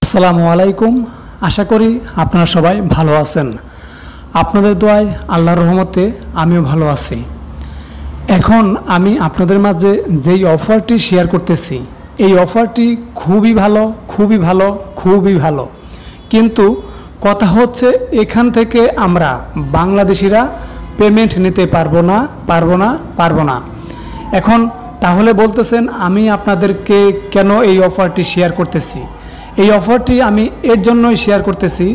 আসসালামু আলাইকুম। আশা করি আপনারা সবাই ভালো আছেন। আপনাদের দোয়ায় আল্লাহর রহমতে আমিও ভালো আছি। এখন আমি আপনাদের মাঝে যেই অফারটি শেয়ার করতেছি, এই অফারটি খুবই ভালো, খুবই ভালো, খুবই ভালো। কিন্তু কথা হচ্ছে, এখান থেকে আমরা বাংলাদেশিরা পেমেন্ট নিতে পারবো না। এখন তাহলে বলতেছেন, আমি আপনাদেরকে কেন এই অফারটি শেয়ার করতেছি? এই অফারটি আমি এর জন্যই শেয়ার করতেছি,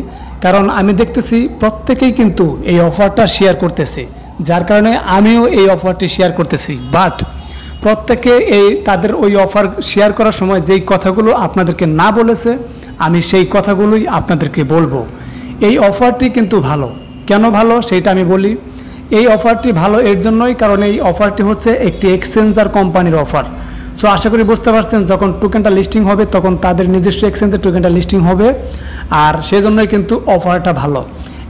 কারণ আমি দেখতেছি প্রত্যেকেই কিন্তু এই অফারটা শেয়ার করতেছে, যার কারণে আমিও এই অফারটি শেয়ার করতেছি। বাট প্রত্যেকে তাদের ওই অফার শেয়ার করার সময় যেই কথাগুলো আপনাদেরকে না বলেছে, আমি সেই কথাগুলোই আপনাদেরকে বলবো। এই অফারটি কিন্তু ভালো। কেন ভালো সেটা আমি বলি। এই অফারটি ভালো এর জন্যই, কারণ এই অফারটি হচ্ছে একটি এক্সচেঞ্জার কোম্পানির অফার। সো আশা করি বুঝতে পারছেন, যখন টোকেনটা লিস্টিং হবে তখন তাদের নিজস্ব এক্সচেঞ্জে টোকেনটা লিস্টিং হবে, আর সেজন্যই কিন্তু অফারটা ভালো।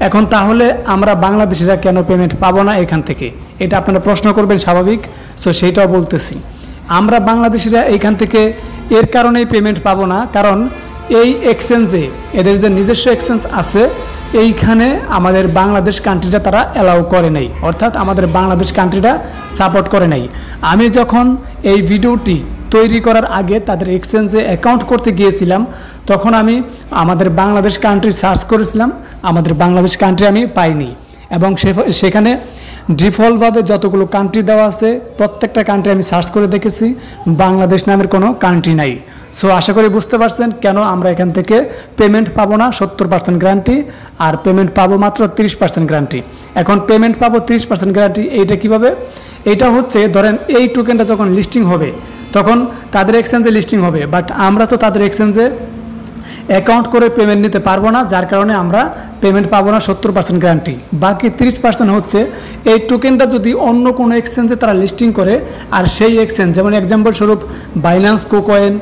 এখন তাহলে আমরা বাংলাদেশিরা কেন পেমেন্ট পাবো না এখান থেকে? এটা আপনারা প্রশ্ন করবেন, স্বাভাবিক। সো সেইটাও বলতেছি, আমরা বাংলাদেশিরা এইখান থেকে এর কারণেই পেমেন্ট পাবো না, কারণ এই এক্সচেঞ্জে, এদের যে নিজস্ব এক্সচেঞ্জ আছে, এইখানে আমাদের বাংলাদেশ কান্ট্রিটা তারা অ্যালাউ করে নাই, অর্থাৎ আমাদের বাংলাদেশ কান্ট্রিটা সাপোর্ট করে নাই। আমি যখন এই ভিডিওটি তৈরি করার আগে তাদের এক্সচেঞ্জে অ্যাকাউন্ট করতে গিয়েছিলাম, তখন আমি আমাদের বাংলাদেশ কান্ট্রি সার্চ করেছিলাম, আমাদের বাংলাদেশ কান্ট্রি আমি পাইনি। এবং সেখানে ডিফল্টভাবে যতগুলো কান্ট্রি দেওয়া আছে, প্রত্যেকটা কান্ট্রি আমি সার্চ করে দেখেছি, বাংলাদেশ নামের কোনো কান্ট্রি নাই। সো আশা করি বুঝতে পারছেন কেন আমরা এখান থেকে পেমেন্ট পাবো না 70% গ্যারান্টি, আর পেমেন্ট পাবো মাত্র 30% গ্যারান্টি। এখন পেমেন্ট পাবো 30% গ্যারান্টি, এইটা কিভাবে? এইটা হচ্ছে, ধরেন এই টোকেনটা যখন লিস্টিং হবে তখন তাদের এক্সচেঞ্জে লিস্টিং হবে, বাট আমরা তো তাদের এক্সচেঞ্জে অ্যাকাউন্ট করে পেমেন্ট নিতে পারবো না, যার কারণে আমরা পেমেন্ট পাবো না 70% গ্যারান্টি। বাকি 30% হচ্ছে, এই টোকেনটা যদি অন্য কোনো এক্সচেঞ্জে তারা লিস্টিং করে, আর সেই এক্সচেঞ্জ, যেমন এক্সাম্পল স্বরূপ বাইন্যান্স, কোকয়েন,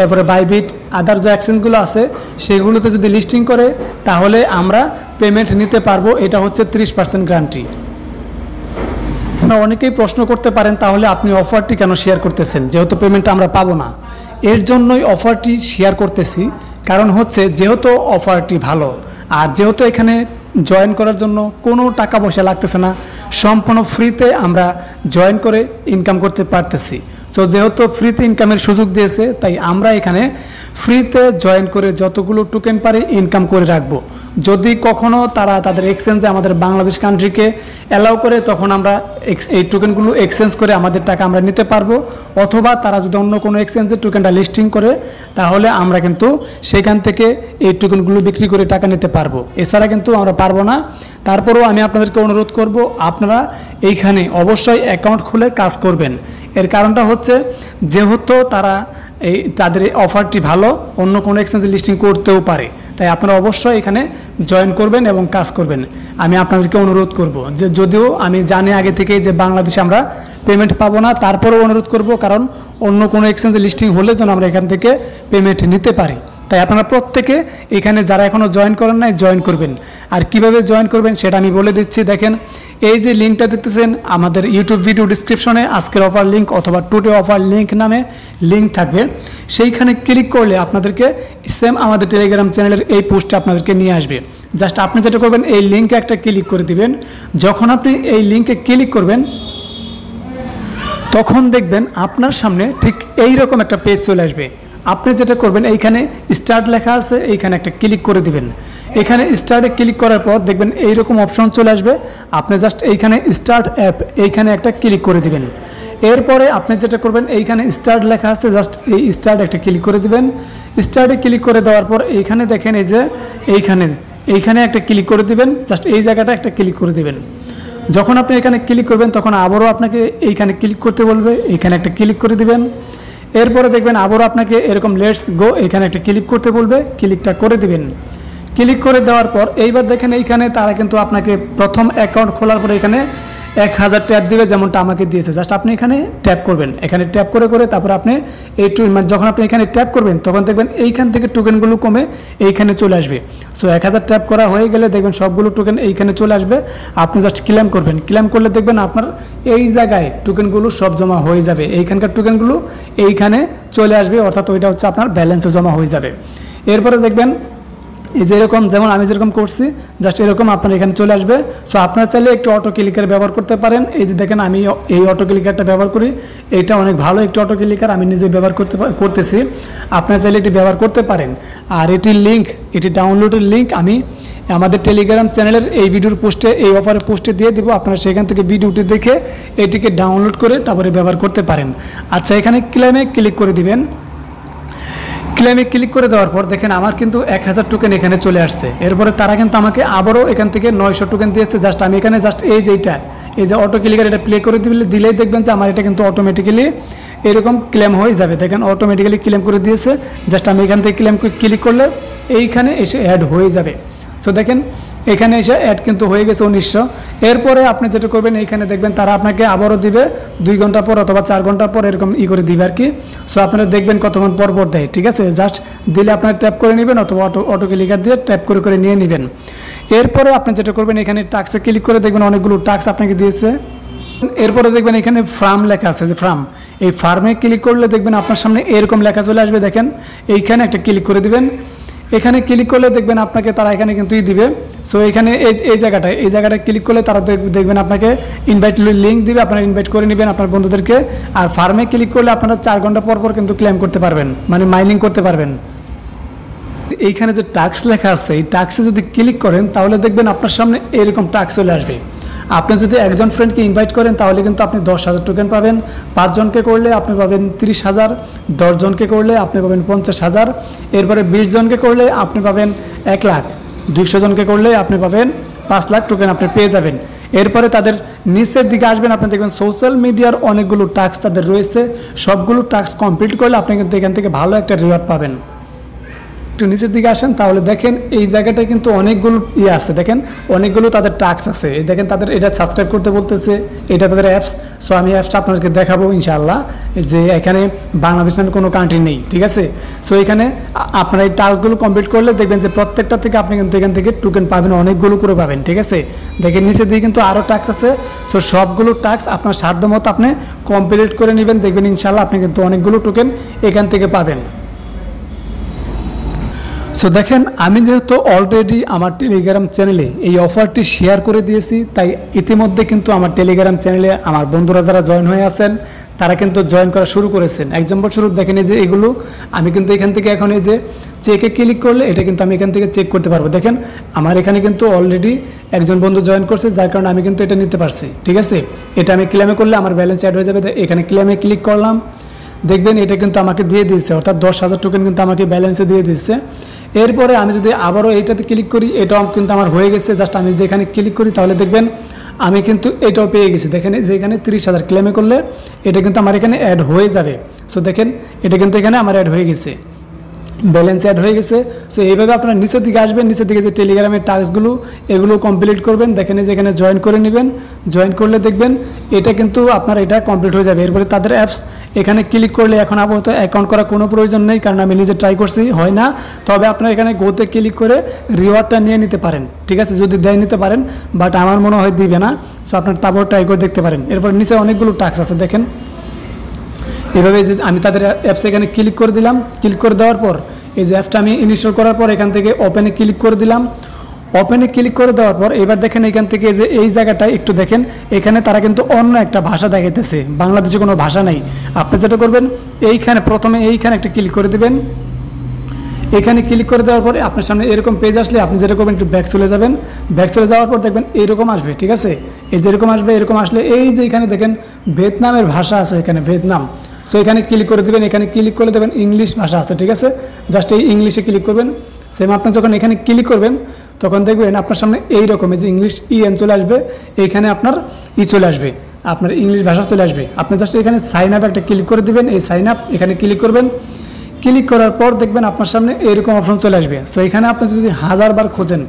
এরপরে বাইবিট, আদার যে এক্সচেঞ্জগুলো আছে সেগুলোতে যদি লিস্টিং করে, তাহলে আমরা পেমেন্ট নিতে পারবো। এটা হচ্ছে 30% গ্যারান্টি। অনেকেই প্রশ্ন করতে পারেন, তাহলে আপনি অফারটি কেন শেয়ার করতেছেন যেহেতু পেমেন্ট আমরা পাবো না? এর জন্যই অফারটি শেয়ার করতেছি, কারণ হচ্ছে যেহেতু অফারটি ভালো, আর যেহেতু এখানে জয়েন করার জন্য কোনো টাকা পয়সা লাগতেছে না, সম্পূর্ণ ফ্রিতে আমরা জয়েন করে ইনকাম করতে পারতেছি। সো যেহেতু ফ্রিতে ইনকামের সুযোগ দিয়েছে, তাই আমরা এখানে ফ্রিতে জয়েন করে যতগুলো টোকেন পারি ইনকাম করে রাখবো। যদি কখনও তারা তাদের এক্সচেঞ্জে আমাদের বাংলাদেশ কান্ট্রিকে অ্যালাউ করে, তখন আমরা এই টোকেনগুলো এক্সচেঞ্জ করে আমাদের টাকা আমরা নিতে পারবো। অথবা তারা যদি অন্য কোনো এক্সচেঞ্জে টোকেনটা লিস্টিং করে, তাহলে আমরা কিন্তু সেখান থেকে এই টোকেনগুলো বিক্রি করে টাকা নিতে পারবো। এছাড়া কিন্তু আমরা পারবো না। তারপরেও আমি আপনাদেরকে অনুরোধ করব, আপনারা এইখানে অবশ্যই অ্যাকাউন্ট খুলে কাজ করবেন। এর কারণটা হচ্ছে, যেহেতু তাদের অফারটি ভালো, অন্য কোনো এক্সচেঞ্জে লিস্টিং করতেও পারে, তাই আপনারা অবশ্যই এখানে জয়েন করবেন এবং কাজ করবেন। আমি আপনাদেরকে অনুরোধ করব, যে যদিও আমি জানি আগে থেকেই যে বাংলাদেশে আমরা পেমেন্ট পাবো না, তারপরেও অনুরোধ করব, কারণ অন্য কোনো এক্সচেঞ্জে লিস্টিং হলে যেন আমরা এখান থেকে পেমেন্ট নিতে পারি। তাই আপনারা প্রত্যেকে এখানে যারা এখনও জয়েন করেন নাই, জয়েন করবেন। আর কিভাবে জয়েন করবেন সেটা আমি বলে দিচ্ছি। দেখেন, এই যে লিঙ্কটা দেখতেছেন, আমাদের ইউটিউব ভিডিও ডিসক্রিপশনে আজকের অফার লিঙ্ক অথবা টুডে অফার লিঙ্ক নামে লিঙ্ক থাকবে। সেইখানে ক্লিক করলে আপনাদেরকে সেম আমাদের টেলিগ্রাম চ্যানেলের এই পোস্টটা আপনাদেরকে নিয়ে আসবে। জাস্ট আপনি যেটা করবেন, এই লিঙ্কে একটা ক্লিক করে দিবেন। যখন আপনি এই লিঙ্কে ক্লিক করবেন, তখন দেখবেন আপনার সামনে ঠিক এই রকম একটা পেজ চলে আসবে। আপনি যেটা করবেন, এইখানে স্টার্ট লেখা আছে, এইখানে একটা ক্লিক করে দিবেন। এখানে স্টার্টে ক্লিক করার পর দেখবেন এইরকম অপশন চলে আসবে। আপনি জাস্ট এইখানে স্টার্ট অ্যাপ, এইখানে একটা ক্লিক করে দিবেন। এরপরে আপনি যেটা করবেন, এইখানে স্টার্ট লেখা আছে, জাস্ট এই স্টার্ট একটা ক্লিক করে দিবেন। স্টার্টে ক্লিক করে দেওয়ার পর এইখানে দেখেন, এই যে এইখানে একটা ক্লিক করে দিবেন। জাস্ট এই জায়গাটা একটা ক্লিক করে দিবেন। যখন আপনি এখানে ক্লিক করবেন, তখন আবারও আপনাকে এইখানে ক্লিক করতে বলবে, এইখানে একটা ক্লিক করে দিবেন। এরপরে দেখবেন আবারও আপনাকে এরকম লেটস গো, এখানে একটা ক্লিক করতে বলবে, ক্লিকটা করে দিবেন। ক্লিক করে দেওয়ার পর এইবার দেখেন, এইখানে তারা কিন্তু আপনাকে প্রথম অ্যাকাউন্ট খোলার পরে এখানে 1000 ট্যাপ দিবে, যেমনটা আমাকে দিয়েছে। জাস্ট আপনি এখানে ট্যাপ করবেন, এখানে ট্যাপ করে তারপর আপনি যখন আপনি এখানে ট্যাপ করবেন, তখন দেখবেন এইখান থেকে টোকেনগুলো কমে এইখানে চলে আসবে। সো 1000 ট্যাপ করা হয়ে গেলে দেখবেন সবগুলো টোকেন এইখানে চলে আসবে। আপনি জাস্ট ক্লেম করবেন। ক্লেম করলে দেখবেন আপনার এই জায়গায় টোকেনগুলো সব জমা হয়ে যাবে। এইখানকার টোকেনগুলো এইখানে চলে আসবে, অর্থাৎ ওইটা হচ্ছে আপনার ব্যালেন্সে জমা হয়ে যাবে। এরপরে দেখবেন এই যে এরকম, যেমন আমি যেরকম করছি জাস্ট এরকম আপনার এখানে চলে আসবে। সো আপনারা চাইলে একটু অটো ক্লিকার ব্যবহার করতে পারেন। এই যে দেখেন আমি এই অটো ক্লিকারটা ব্যবহার করি, এইটা অনেক ভালো একটি অটো ক্লিকার, আমি নিজে ব্যবহার করতেছি। আপনারা চাইলে এটি ব্যবহার করতে পারেন। আর এটির লিঙ্ক, এটি ডাউনলোডের লিঙ্ক আমি আমাদের টেলিগ্রাম চ্যানেলের এই ভিডিওর পোস্টে, এই অফারের পোস্টে দিয়ে দেবো। আপনারা সেখান থেকে ভিডিওটি দেখে এটিকে ডাউনলোড করে তারপরে ব্যবহার করতে পারেন। আচ্ছা, এখানে ক্লেমে ক্লিক করে দিবেন। ক্লেমে ক্লিক করে দেওয়ার পর দেখেন আমার কিন্তু 1000 টোকেন এখানে চলে আসছে। এরপরে তারা কিন্তু আমাকে আবারও এখান থেকে 900 টোকেন দিয়েছে। জাস্ট আমি এখানে জাস্ট এই যে অটো ক্লিকার, এটা প্লে করে দিলেই দেখবেন যে আমার এটা কিন্তু অটোমেটিক্যালি এরকম ক্লেম হয়ে যাবে। দেখেন অটোমেটিক্যালি ক্লেম করে দিয়েছে। জাস্ট আমি এখান থেকে ক্লেম ক্লিক করলে এইখানে এসে অ্যাড হয়ে যাবে। সো দেখেন এখানে এসে অ্যাড কিন্তু হয়ে গেছে 1900। এরপরে আপনি যেটা করবেন, এইখানে দেখবেন তারা আপনাকে আবারও দিবে 2 ঘন্টা পর অথবা 4 ঘন্টা পর এরকম করে দিবে আর কি। সো আপনারা দেখবেন কতক্ষণ পর পর দেয়, ঠিক আছে। জাস্ট দিলে আপনারা ট্যাপ করে নেবেন অথবা অটো ক্লিকার দিয়ে ট্যাপ করে নিয়ে নেবেন। এরপরে আপনি যেটা করবেন, এখানে টাস্কে ক্লিক করে দেখবেন অনেকগুলো টাস্ক আপনাকে দিয়েছে। এরপরে দেখবেন এখানে ফার্ম লেখা আছে, যে ফার্ম, এই ফার্মে ক্লিক করলে দেখবেন আপনার সামনে এরকম লেখা চলে আসবে। দেখেন এইখানে একটা ক্লিক করে দিবেন। এখানে ক্লিক করলে দেখবেন আপনাকে তারা এখানে কিন্তু দিবে। সো এখানে এই জায়গাটায় ক্লিক করলে তারা দেখবেন আপনাকে ইনভাইট লিঙ্ক দিবে, আপনারা ইনভাইট করে নেবেন আপনার বন্ধুদেরকে। আর ফার্মে ক্লিক করলে আপনারা 4 ঘন্টা পর পর কিন্তু ক্লেম করতে পারবেন, মানে মাইনিং করতে পারবেন। এইখানে যে টাস্ক লেখা আছে, এই টাস্কে যদি ক্লিক করেন তাহলে দেখবেন আপনার সামনে এরকম টাস্ক চলে আসবে। আপনি যদি একজন ফ্রেন্ডকে ইনভাইট করেন তাহলে কিন্তু আপনি 10,000 টোকেন পাবেন। 5 জনকে করলে আপনি পাবেন 30,000, 10 জনকে করলে আপনি পাবেন 50,000, এরপরে 20 জনকে করলে আপনি পাবেন 1 লাখ, 200 জনকে করলে আপনি পাবেন 5 লাখ টোকেন আপনি পেয়ে যাবেন। এরপরে তাদের নিচের দিকে আসবেন, আপনি দেখবেন সোশ্যাল মিডিয়ার অনেকগুলো টাস্ক তাদের রয়েছে। সবগুলো টাস্ক কমপ্লিট করলে আপনি কিন্তু এখান থেকে ভালো একটা রিওয়ার্ড পাবেন। একটু নিচের দিকে আসেন তাহলে দেখেন এই জায়গাটায় কিন্তু অনেকগুলো আছে। দেখেন অনেকগুলো তাদের টাস্ক আছে। এই দেখেন তাদের এটা সাবস্ক্রাইব করতে বলতেছে, এটা তাদের অ্যাপস। সো আমি অ্যাপসটা আপনাদেরকে দেখাবো ইনশাআল্লাহ। যে এখানে বাংলাদেশ নামে কোনো কান্ট্রি নেই, ঠিক আছে। সো এখানে আপনারা এই টাস্কগুলো কমপ্লিট করলে দেখবেন যে প্রত্যেকটা থেকে আপনি কিন্তু এখান থেকে টোকেন পাবেন, অনেকগুলো করে পাবেন, ঠিক আছে। দেখেন নিচের দিকে কিন্তু আরও টাস্ক আছে। সো সবগুলো টাস্ক আপনার সাধ্য মতো আপনি কমপ্লিট করে নেবেন, দেখবেন ইনশাআল্লাহ আপনি কিন্তু অনেকগুলো টোকেন এখান থেকে পাবেন। সো দেখেন আমি যেহেতু অলরেডি আমার টেলিগ্রাম চ্যানেলে এই অফারটি শেয়ার করে দিয়েছি, তাই ইতিমধ্যে কিন্তু আমার টেলিগ্রাম চ্যানেলে আমার বন্ধুরা যারা জয়েন হয়ে আছেন তারা কিন্তু জয়েন করা শুরু করেছেন। 1 নম্বর শুরু দেখেন এই যে এগুলো আমি কিন্তু এখান থেকে এখন এই যে চেকে ক্লিক করলে এটা কিন্তু আমি এখান থেকে চেক করতে পারবো। দেখেন আমার এখানে কিন্তু অলরেডি একজন বন্ধু জয়েন করছে, যার কারণে আমি কিন্তু এটা নিতে পারছি, ঠিক আছে। এটা আমি ক্লেমে করলে আমার ব্যালেন্স অ্যাড হয়ে যাবে। এখানে ক্লেমে ক্লিক করলাম, দেখবেন এটা কিন্তু আমাকে দিয়ে দিচ্ছে, অর্থাৎ 10,000 টোকেন কিন্তু আমাকে ব্যালেন্সে দিয়ে দিচ্ছে। এরপরে আমি যদি আবারও এইটাতে ক্লিক করি, এটাও কিন্তু আমার হয়ে গেছে। জাস্ট আমি যদি এখানে ক্লিক করি তাহলে দেখবেন আমি কিন্তু এটাও পেয়ে গেছি। দেখেন যে এখানে 30,000 ক্লেমে করলে এটা কিন্তু আমার এখানে অ্যাড হয়ে যাবে। সো দেখেন এটা কিন্তু এখানে আমার অ্যাড হয়ে গেছে, ব্যালেন্স অ্যাড হয়ে গেছে। সো এইভাবে আপনারা নিচের দিকে আসবেন, নিচের দিকে যে টেলিগ্রামের টাস্কগুলো এগুলো কমপ্লিট করবেন। দেখেন যে এখানে জয়েন করে নেবেন, জয়েন করলে দেখবেন এটা কিন্তু আপনার এটা কমপ্লিট হয়ে যাবে। এরপরে তাদের অ্যাপস এখানে ক্লিক করলে এখন আপাতত অ্যাকাউন্ট করার কোনো প্রয়োজন নেই, কারণ আমি নিজে ট্রাই করছি, হয় না। তবে আপনারা এখানে গোতে ক্লিক করে রিওয়ার্ডটা নিয়ে নিতে পারেন, ঠিক আছে, যদি দেয় নিতে পারেন, বাট আমার মনে হয় দিবে না। সো আপনার তারপর ট্রাই করে দেখতে পারেন। এরপর নিচে অনেকগুলো টাস্ক আছে দেখেন। এভাবে যে আমি তাদের অ্যাপসে এখানে ক্লিক করে দিলাম, ক্লিক করে দেওয়ার পর এই যে অ্যাপটা আমি ইনস্টল করার পর এখান থেকে ওপেনে ক্লিক করে দিলাম। ওপেনে ক্লিক করে দেওয়ার পর এবার দেখেন এখান থেকে যে এই জায়গাটায় একটু দেখেন, এখানে তারা কিন্তু অন্য একটা ভাষা দেখাইতেছে, বাংলাদেশে কোনো ভাষা নাই। আপনি যেটা করবেন এইখানে প্রথমে এইখানে একটা ক্লিক করে দিবেন। এখানে ক্লিক করে দেওয়ার পরে আপনার সামনে এরকম পেজ আসলে আপনি যেটা করবেন একটু ব্যাক চলে যাবেন। ব্যাক চলে যাওয়ার পর দেখবেন এরকম আসবে, ঠিক আছে। এই যে এরকম আসবে, এরকম আসলে এই যে এখানে দেখেন ভিয়েতনামের ভাষা আছে, এখানে ভিয়েতনাম। সো এখানে ক্লিক করে দেবেন, এখানে ক্লিক করে দেবেন ইংলিশ ভাষা আছে, ঠিক আছে। জাস্ট এই ইংলিশে ক্লিক করবেন। সেম আপনি যখন এখানে ক্লিক করবেন তখন দেখবেন আপনার সামনে এই রকম এই যে ইংলিশ ইএন চলে আসবে, এইখানে আপনার চলে আসবে, আপনার ইংলিশ ভাষা চলে আসবে। আপনি জাস্ট এখানে সাইন আপ একটা ক্লিক করে দেবেন, এই সাইন আপ এখানে ক্লিক করবেন। ক্লিক করার পর দেখবেন আপনার সামনে এরকম অপশন চলে আসবে। সো এখানে আপনি যদি 1000 বার খোঁজেন,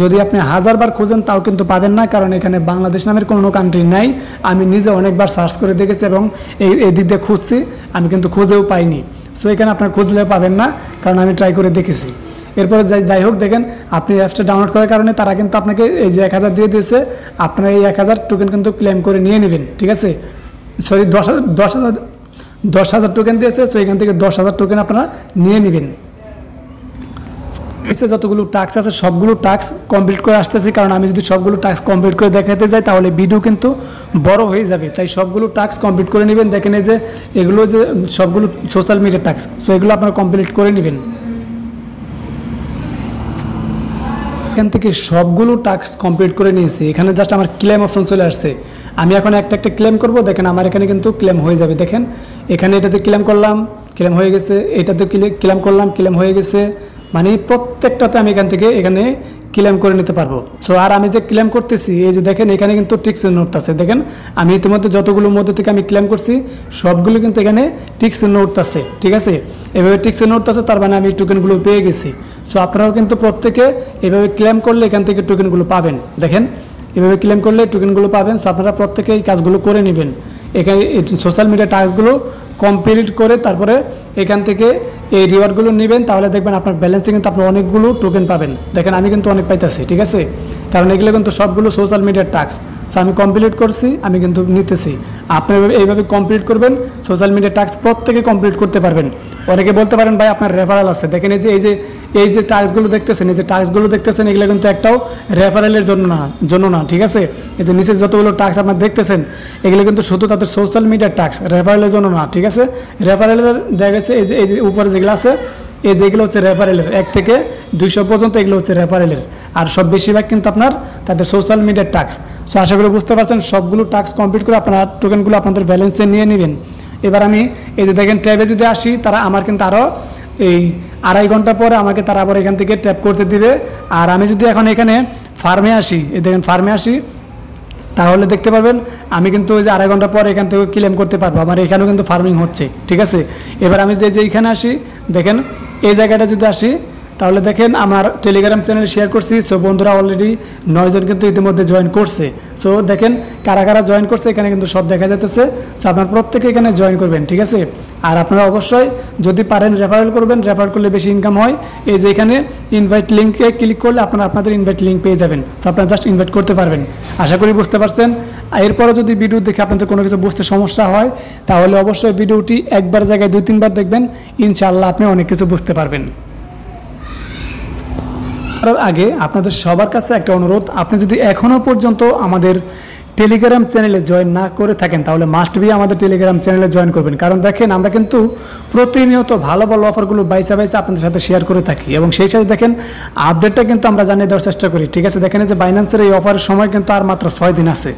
যদি আপনি 1000 বার খোঁজেন তাও কিন্তু পাবেন না, কারণ এখানে বাংলাদেশ নামের কোনো কান্ট্রি নাই। আমি নিজে অনেকবার সার্চ করে দেখেছি এবং এই দিক দিয়ে খুঁজছি, আমি কিন্তু খুঁজেও পাইনি। সো এখানে আপনার খুঁজলে পাবেন না, কারণ আমি ট্রাই করে দেখেছি। এরপরে যাই হোক দেখেন আপনি অ্যাপসটা ডাউনলোড করার কারণে তারা কিন্তু আপনাকে এই যে 1000 দিয়ে দিয়েছে, আপনারা এই 1000 টোকেন কিন্তু ক্লেম করে নিয়ে নেবেন, ঠিক আছে। সরি 10,000 টোকেন দিয়েছে। সো এখান থেকে 10,000 টোকেন আপনারা নিয়ে নেবেন। যতগুলো টাস্ক আছে সবগুলো টাস্ক কমপ্লিট করে আসতেছি, কারণ আমি যদি সবগুলো টাস্ক কমপ্লিট করে দেখাতে যাই তাহলে ভিডিও কিন্তু বড় হয়ে যাবে। তাই সবগুলো টাস্ক কমপ্লিট করে নেবেন। দেখেন এই যে এগুলো যে সবগুলো সোশ্যাল মিডিয়া টাস্ক, সো এগুলো আপনারা কমপ্লিট করে নেবেন। এখান থেকে সবগুলো টাস্ক কমপ্লিট করে নিয়েছি। এখানে জাস্ট আমার ক্লেম অপশন চলে আসছে। আমি এখন একটা একটা ক্লেম করব। দেখেন আমার এখানে কিন্তু ক্লেম হয়ে যাবে। দেখেন এখানে এটাতে ক্লেম করলাম, ক্লেম হয়ে গেছে, এটাতে ক্লেম করলাম, ক্লেম হয়ে গেছে। মানে প্রত্যেকটাতে আমি এখানে ক্লেম করে নিতে পারবো। সো আর আমি যে ক্লেম করতেছি এই যে দেখেন এখানে কিন্তু টিক চিহ্ন উঠতেছে। দেখেন আমি ইতিমধ্যে যতগুলোর মধ্যে থেকে আমি ক্লেম করছি সবগুলো কিন্তু এখানে টিক চিহ্ন উঠতেছে। ঠিক আছে, এভাবে টিক চিহ্ন উঠতেছে, তার মানে আমি টোকেনগুলো পেয়ে গেছি। সো আপনারাও কিন্তু প্রত্যেকে এভাবে ক্লেম করলে এখান থেকে টোকেনগুলো পাবেন। দেখেন এভাবে ক্লেম করলে টোকেনগুলো পাবেন। সো আপনারা প্রত্যেকে এই কাজগুলো করে নেবেন। এখানে সোশ্যাল মিডিয়া টাস্কগুলো কমপ্লিট করে তারপরে এখান থেকে এই রিওয়ার্ডগুলো নেবেন, তাহলে দেখবেন আপনার ব্যালেন্সে কিন্তু আপনি অনেকগুলো টোকেন পাবেন। দেখেন আমি কিন্তু অনেক পাইতেছি। ঠিক আছে, কারণ এগুলো কিন্তু সবগুলো সোশ্যাল মিডিয়ার টাস্ক। সো আমি কমপ্লিট করছি, আমি কিন্তু নিতেছি। আপনি এইভাবে কমপ্লিট করবেন, সোশ্যাল মিডিয়া টাস্ক প্রত্যেকে কমপ্লিট করতে পারবেন। অনেকে বলতে পারেন ভাই আপনার রেফারেল আছে। দেখেন এই যে টাস্কগুলো দেখতেছেন, এই যে টাস্কগুলো দেখতেছেন এগুলো কিন্তু একটাও রেফারেলের জন্য না। ঠিক আছে, এই যে নিচে যতগুলো টাস্ক আপনার দেখতেছেন এগুলো কিন্তু শুধু তাদের সোশ্যাল মিডিয়ার টাস্ক, রেফারেলের জন্য না। ঠিক আছে, রেফারেলের দেখা গেছে এই যে উপরে যেগুলো আছে এই যেগুলো হচ্ছে রেফারেলের 1 থেকে 200 পর্যন্ত, এগুলো হচ্ছে রেফারেলের। আর সব বেশিরভাগ কিন্তু আপনার তাদের সোশ্যাল মিডিয়ার টাস্ক। সো আশা করি বুঝতে পারছেন, সবগুলো টাস্ক কমপ্লিট করে আপনার টোকেনগুলো আপনাদের ব্যালেন্সে নিয়ে নেবেন। এবার আমি এই যে দেখেন ট্যাবে যদি আসি, তারা আমার কিন্তু আরও এই 2.5 ঘন্টা পরে আমাকে তারা আবার এখান থেকে ট্যাপ করতে দিবে। আর আমি যদি এখন এখানে ফার্মে আসি, এই দেখেন ফার্মে আসি, তাহলে দেখতে পারবেন আমি কিন্তু ওই যে 2.5 ঘন্টা পর এখান থেকে ক্লেম করতে পারবো। আমার এখানেও কিন্তু ফার্মিং হচ্ছে। ঠিক আছে, এবার আমি যে এইখানে আসি, দেখেন এই জায়গাটা যদি আসি তাহলে দেখেন আমার টেলিগ্রাম চ্যানেলে শেয়ার করছি। সো বন্ধুরা অলরেডি 9 জন কিন্তু ইতিমধ্যে জয়েন করছে। সো দেখেন কারা কারা জয়েন করছে এখানে কিন্তু সব দেখা যাচ্ছে। সো আপনার প্রত্যেকে এখানে জয়েন করবেন। ঠিক আছে, আর আপনারা অবশ্যই যদি পারেন রেফারেল করবেন, রেফার করলে বেশি ইনকাম হয়। এই যে এখানে ইনভাইট লিঙ্কে ক্লিক করলে আপনারা আপনাদের ইনভাইট লিঙ্ক পেয়ে যাবেন। সো আপনারা জাস্ট ইনভাইট করতে পারবেন। আশা করি বুঝতে পারছেন। এরপরও যদি ভিডিও দেখে আপনাদের কোনো কিছু বুঝতে সমস্যা হয় তাহলে অবশ্যই ভিডিওটি একবার জায়গায় 2-3 বার দেখবেন, ইনশাআল্লাহ আপনি অনেক কিছু বুঝতে পারবেন। করার আগে আপনাদের সবার কাছে একটা অনুরোধ, আপনি যদি এখনও পর্যন্ত আমাদের টেলিগ্রাম চ্যানেলে জয়েন না করে থাকেন তাহলে মাস্ট বি আমাদের টেলিগ্রাম চ্যানেলে জয়েন করবেন। কারণ দেখেন আমরা কিন্তু প্রতিনিয়ত ভালো ভালো অফারগুলো বাইসা আপনাদের সাথে শেয়ার করে থাকি, এবং সেই সাথে দেখেন আপডেটটা কিন্তু আমরা জানিয়ে দেওয়ার চেষ্টা করি। ঠিক আছে, দেখেন যে বাইন্যান্সের এই অফারের সময় কিন্তু আর মাত্র 6 দিন আছে।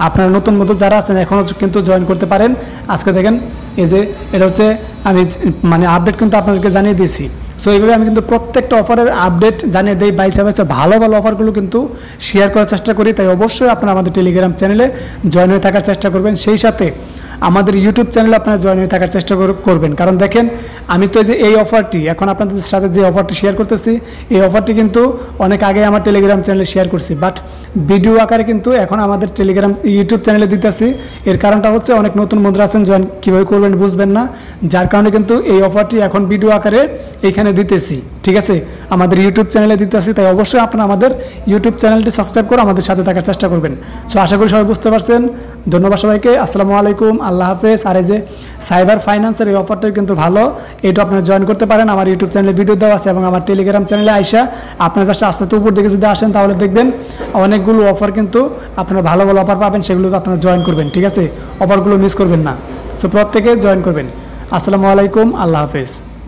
আপনারা নতুন যারা আছেন এখনও কিন্তু জয়েন করতে পারেন। আজকে দেখেন এই যে এটা হচ্ছে আমি মানে আপডেট কিন্তু আপনাদেরকে জানিয়ে দিয়েছি। সো এইভাবে আমি কিন্তু প্রত্যেকটা অফারের আপডেট জানিয়ে দিই, বাইসা ভালো ভালো অফারগুলো কিন্তু শেয়ার করার চেষ্টা করি। তাই অবশ্যই আপনারা আমাদের টেলিগ্রাম চ্যানেলে জয়েন হয়ে থাকার চেষ্টা করবেন। সেই সাথে আমাদের ইউটিউব চ্যানেলে আপনারা জয়েন হয়ে থাকার চেষ্টা করবেন। কারণ দেখেন আমি তো যে এই অফারটি এখন আপনাদের সাথে যে অফারটি শেয়ার করতেছি, এই অফারটি কিন্তু অনেক আগে আমার টেলিগ্রাম চ্যানেলে শেয়ার করছি, বাট ভিডিও আকারে কিন্তু এখন আমাদের টেলিগ্রাম ইউটিউব চ্যানেলে দিতেছি। এর কারণটা হচ্ছে অনেক নতুন বন্ধুরা আছেন, জয়েন কীভাবে করবেন বুঝবেন না, যার কারণে কিন্তু এই অফারটি এখন ভিডিও আকারে এইখানে দিতেছি। ঠিক আছে, আমাদের ইউটিউব চ্যানেলে দিতেছি। তাই অবশ্যই আপনারা আমাদের ইউটিউব চ্যানেলটি সাবস্ক্রাইব করে আমাদের সাথে থাকার চেষ্টা করবেন। সো আশা করি সবাই বুঝতে পারছেন। ধন্যবাদ সবাইকে, আসসালামু আলাইকুম, আল্লাহ হাফেজ। আর এই যে সাইবার ফাইন্যান্সের এই অফারটা কিন্তু ভালো, এটা আপনারা জয়েন করতে পারেন। আমার ইউটিউব চ্যানেলে ভিডিও দেওয়া আছে এবং আমার টেলিগ্রাম চ্যানেলে আইসা আপনারা জাস্ট আস্তে আস্তে উপর দিকে যদি আসেন তাহলে দেখবেন অনেকগুলো অফার কিন্তু আপনারা ভালো ভালো অফার পাবেন, সেগুলো তো আপনারা জয়েন করবেন। ঠিক আছে, অফারগুলো মিস করবেন না। সো প্রত্যেকে জয়েন করবেন। আসসালামু আলাইকুম, আল্লাহ হাফেজ।